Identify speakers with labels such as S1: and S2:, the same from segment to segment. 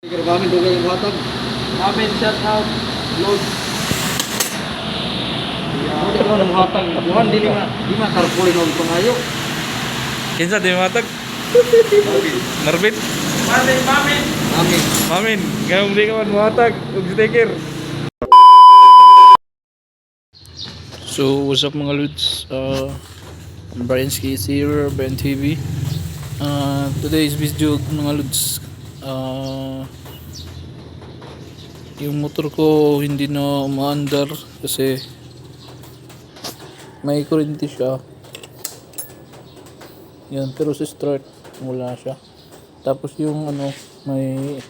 S1: Kami dugay yung hatag.
S2: Amen, shout out. Lord.
S1: Hindi ko nang hatag. Buhan di lima karpuli ng pangayo.
S3: Kinsa di matag? Marbit.
S2: Amen, amen.
S1: Amin.
S3: Mamin, ngayong di ka man matag og sticker. So, what's up mga Lods? I'm Brian Skis here, Brian TV. Today's video mga Lods. Yung motor ko hindi na umaandar kasi may kuryente siya. Yan, pero sa start wala siya. Tapos yung may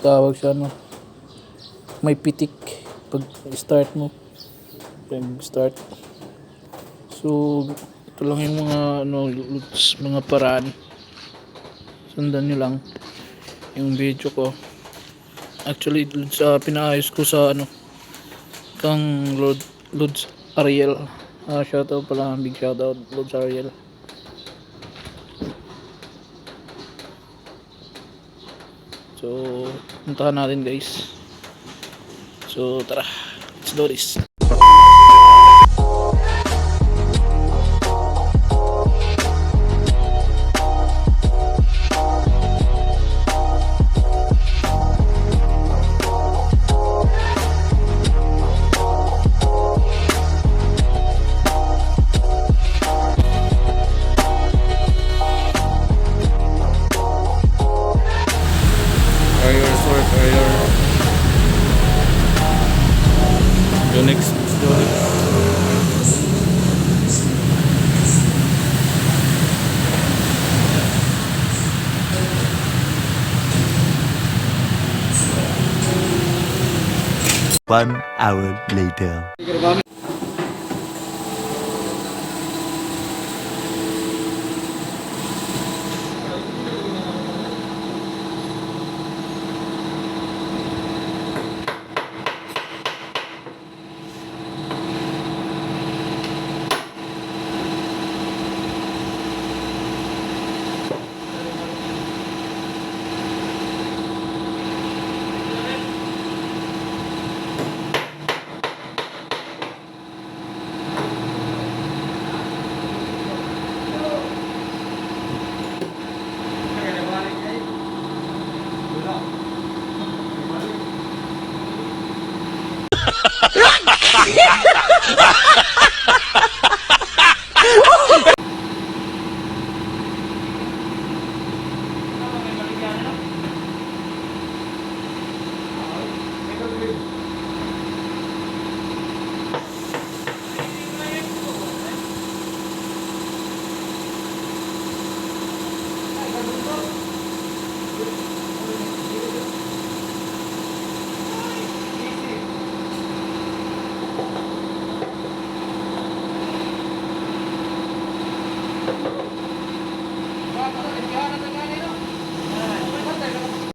S3: tawag siya may pitik pag start mo. So ito lang yung mga mga paraan. Sundan nyo lang yung video ko. Actually sa pinaayos ko sa kang Lods Ariel. Shoutout pala, big shoutout Lods Ariel. So puntahan natin guys. So tara, let's do this. Next story.
S4: One hour later.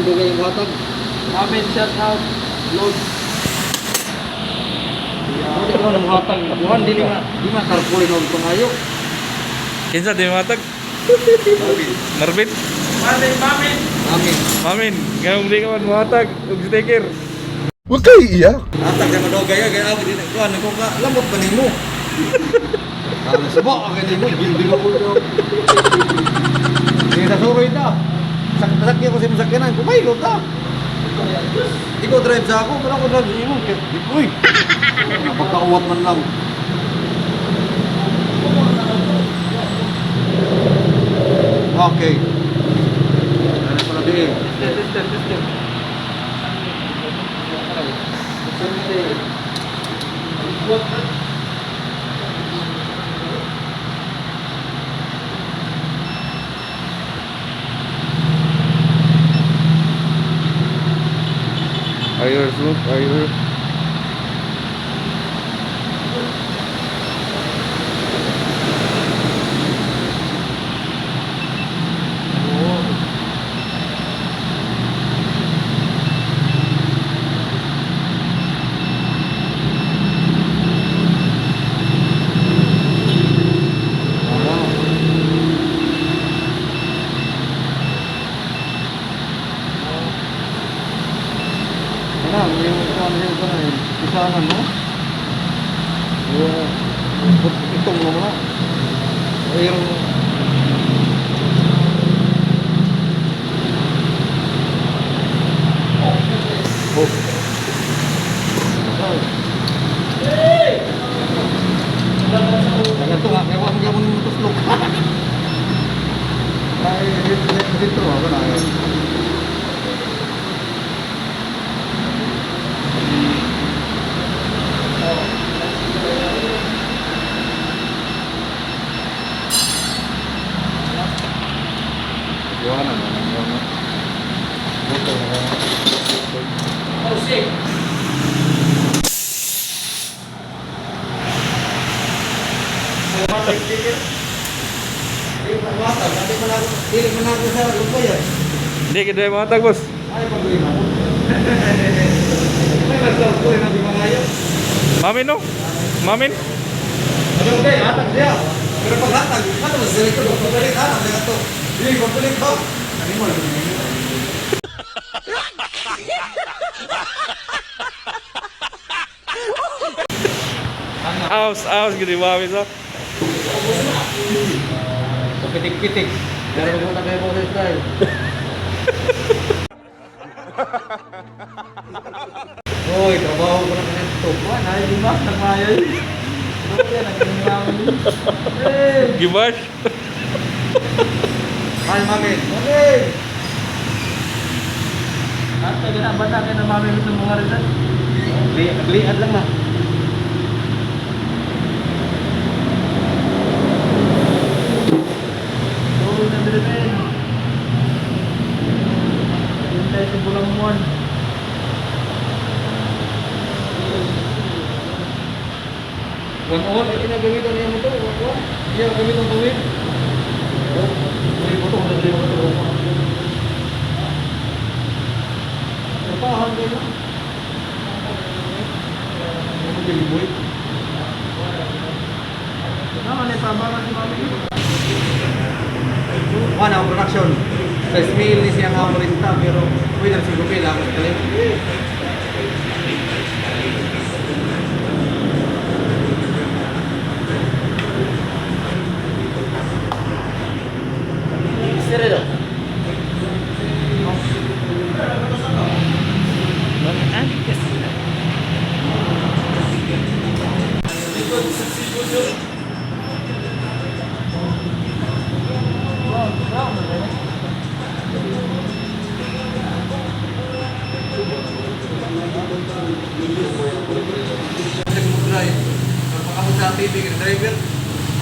S1: Dugay yung hatag.
S2: Amen, shout out. Lord.
S1: Hindi ko nang hatag. Buhan di lima karpuli ng pangayo.
S3: Kinsa di matag? Marbit.
S2: Amen, amen.
S1: Amin.
S3: Mamin, ngayong di ka man matag og sticker.
S4: Huwag kayo iyak.
S1: Hatag sa madugay kaya ako din ko ano ko ka lamot pa nimo. Ano subok ka nimo building ako yo. Hindi na suroy ta. Sakit ko sa masakyanan, kumailot ta. Ikaw drive sa ako, pero ako drive sa imo. Uy! Pagkauwat man lang. Okay. Ano pala din?
S2: System.
S3: Ayos, look, ayos.
S1: lang, yung ano yung ano eh, isanan mo. Yung itong mo na. Yung oh. Ganito nga, kaya wala mo nung tuslok. Ay, dito ako na. Iwanan na.
S2: Oh, sick.
S1: Dili man ako sa lupayan.
S3: Hindi, kita yung mga tagos.
S1: Ay, pag-uwi na ako. May nagtawag ko rin ang bimangayo.
S3: Mamin, no? Mamin?
S1: Ano ba, hatag siya. Pero pag hatag, hatag sa dito, pagpalit hatag na ito. Hindi, pagpalit ba? Ano mo,
S3: Aos, gini, mamin, so.
S1: Pitik-pitik. Pero kung na kayo po sa style. Hoy, trabaho ko na ganito.
S2: Wala, di ba? Nagmaya yun. Ano yan? Nagmaya yun.
S3: Gibash?
S1: Mahal mamin. Mamin!
S2: At taga na, bata kayo na mami mo sa mga rin.
S1: Lihat lang na.
S2: Oo, nabiripin. Yung tayo sa bulang muwan.
S1: One-on, hindi na gamitan niya mo ito. One-on. Hindi na gamitan ito eh. Hindi mo ito. Hindi mo ito. Napahan kayo na. Ano ba yung boy?
S2: Naman, ipabangan si mami.
S1: One ang production. Sa Ismail ni siyang amorista pero pwede na siguro pila ako sa
S2: Sereno.
S1: Drive. Napakahod sa TV ng driver.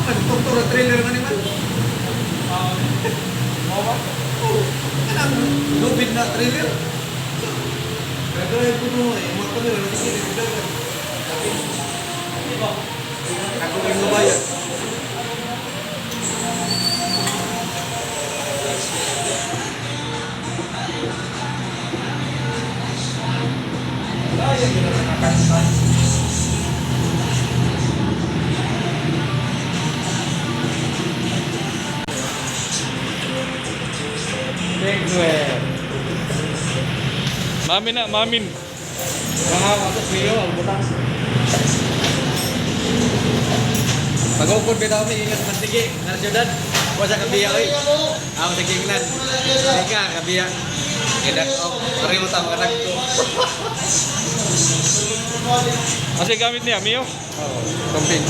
S1: Ang doktor na trailer na naman. Kanang lubid na trailer. Drive ko no eh. Mga kamera na sige. Ako yung nabayad.
S3: Mamin na, mamin.
S1: Mga matos niyo ang butang. Pag-upod bitaw mi ingat man sige. Nga syudad. Wa sa kabiya oy. Ako sa kingnan. Ika kabiya. Edak ko. Pareho ta mga nagto.
S3: Kasi gamit niya, Mio.
S1: Oh, camping.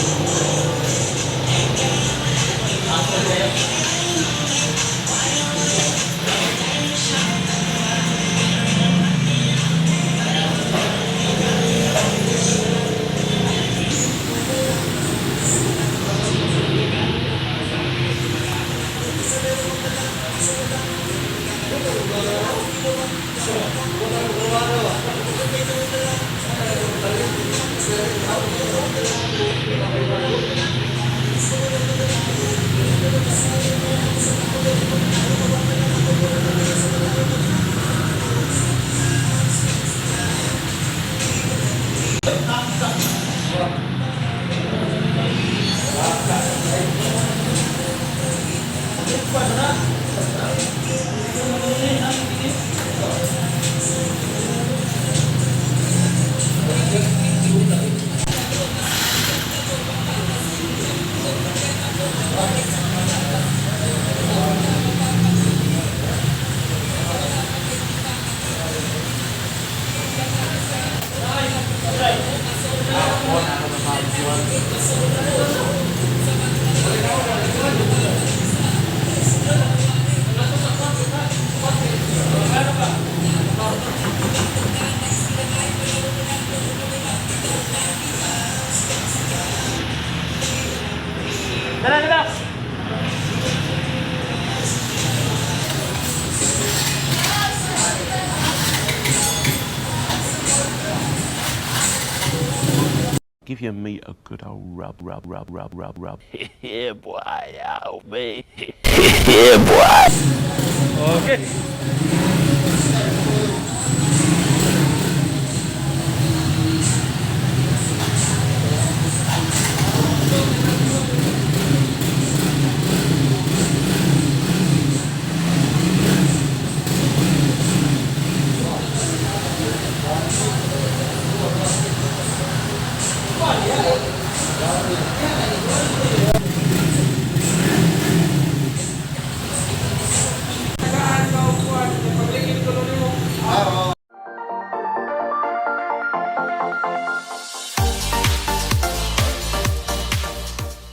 S5: Give your meat a good old rub, rub, rub, rub, rub, rub. Yeah, boy, help me. Yeah, boy.
S1: Okay.